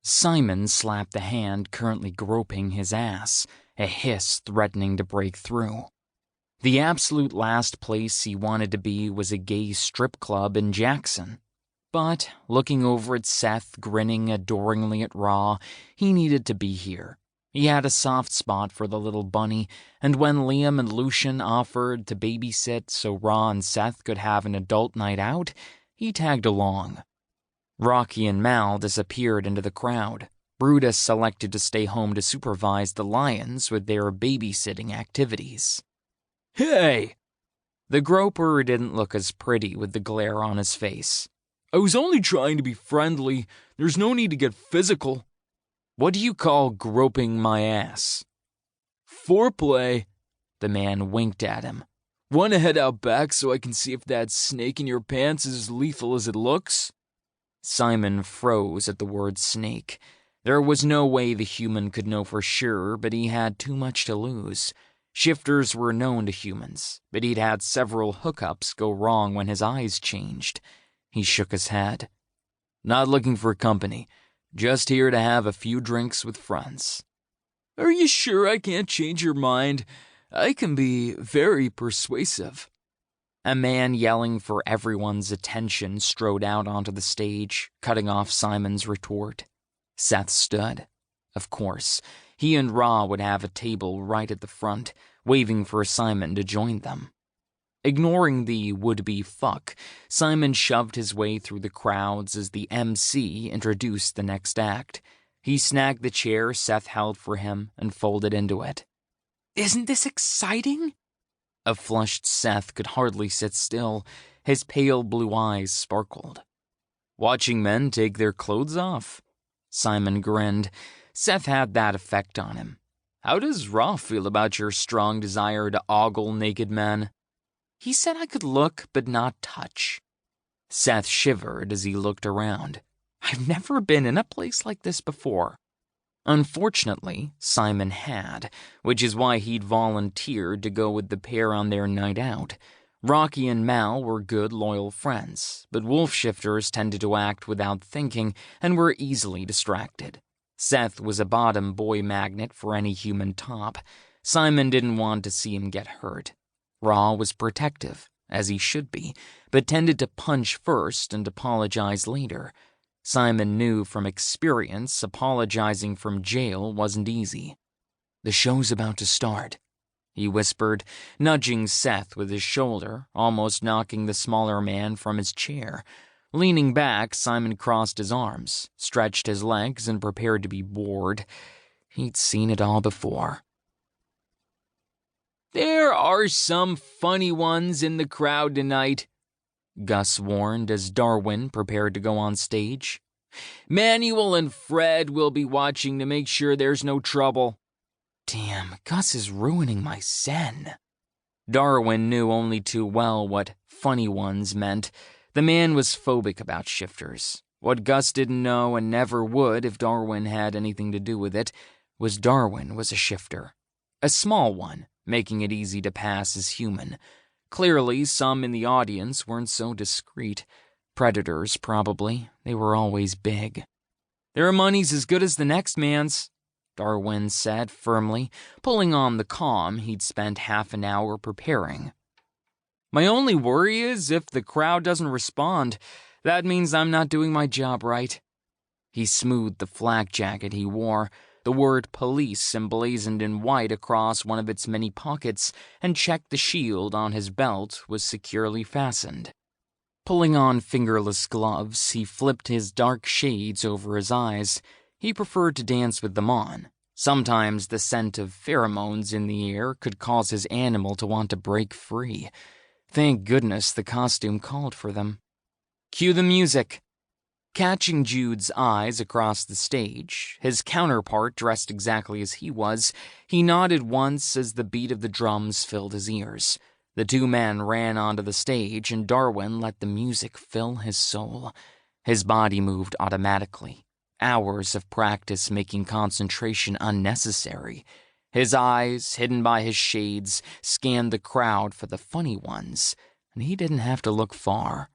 Simon slapped the hand currently groping his ass, a hiss threatening to break through. The absolute last place he wanted to be was a gay strip club in Jackson. But, looking over at Seth grinning adoringly at Raw, he needed to be here. He had a soft spot for the little bunny, and when Liam and Lucian offered to babysit so Raw and Seth could have an adult night out, he tagged along. Rocky and Mal disappeared into the crowd. Brutus selected to stay home to supervise the lions with their babysitting activities. "Hey!" The groper didn't look as pretty with the glare on his face. "I was only trying to be friendly. There's no need to get physical." "What do you call groping my ass?" "Foreplay." The man winked at him. "Want to head out back so I can see if that snake in your pants is as lethal as it looks?" Simon froze at the word snake. There was no way the human could know for sure, but he had too much to lose. Shifters were known to humans, but he'd had several hookups go wrong when his eyes changed. He shook his head. "Not looking for company. Just here to have a few drinks with friends." "Are you sure I can't change your mind? I can be very persuasive." A man yelling for everyone's attention strode out onto the stage, cutting off Simon's retort. Seth stood. Of course, he and Ra would have a table right at the front, waving for Simon to join them. Ignoring the would-be fuck, Simon shoved his way through the crowds as the MC introduced the next act. He snagged the chair Seth held for him and folded into it. "Isn't this exciting?" A flushed Seth could hardly sit still. His pale blue eyes sparkled. "Watching men take their clothes off?" Simon grinned. Seth had that effect on him. "How does Ra feel about your strong desire to ogle naked men?" "He said I could look but not touch." Seth shivered as he looked around. "I've never been in a place like this before." Unfortunately, Simon had, which is why he'd volunteered to go with the pair on their night out. Rocky and Mal were good, loyal friends, but wolf shifters tended to act without thinking and were easily distracted. Seth was a bottom boy magnet for any human top. Simon didn't want to see him get hurt. Ra was protective, as he should be, but tended to punch first and apologize later. Simon knew from experience apologizing from jail wasn't easy. "The show's about to start," he whispered, nudging Seth with his shoulder, almost knocking the smaller man from his chair. Leaning back, Simon crossed his arms, stretched his legs, and prepared to be bored. He'd seen it all before. "There are some funny ones in the crowd tonight," Gus warned as Darwin prepared to go on stage. "Manuel and Fred will be watching to make sure there's no trouble." Damn, Gus is ruining my zen. Darwin knew only too well what funny ones meant. The man was phobic about shifters. What Gus didn't know and never would if Darwin had anything to do with it was Darwin was a shifter. A small one, making it easy to pass as human. Clearly, some in the audience weren't so discreet. Predators, probably. They were always big. "Their money's as good as the next man's," Darwin said firmly, pulling on the calm he'd spent half an hour preparing. "My only worry is if the crowd doesn't respond. That means I'm not doing my job right." He smoothed the flak jacket he wore, the word police emblazoned in white across one of its many pockets, and checked the shield on his belt was securely fastened. Pulling on fingerless gloves, he flipped his dark shades over his eyes. He preferred to dance with them on. Sometimes the scent of pheromones in the air could cause his animal to want to break free. Thank goodness the costume called for them. "Cue the music." Catching Jude's eyes across the stage, his counterpart dressed exactly as he was, he nodded once as the beat of the drums filled his ears. The two men ran onto the stage, and Darwin let the music fill his soul. His body moved automatically, hours of practice making concentration unnecessary. His eyes, hidden by his shades, scanned the crowd for the funny ones, and he didn't have to look far.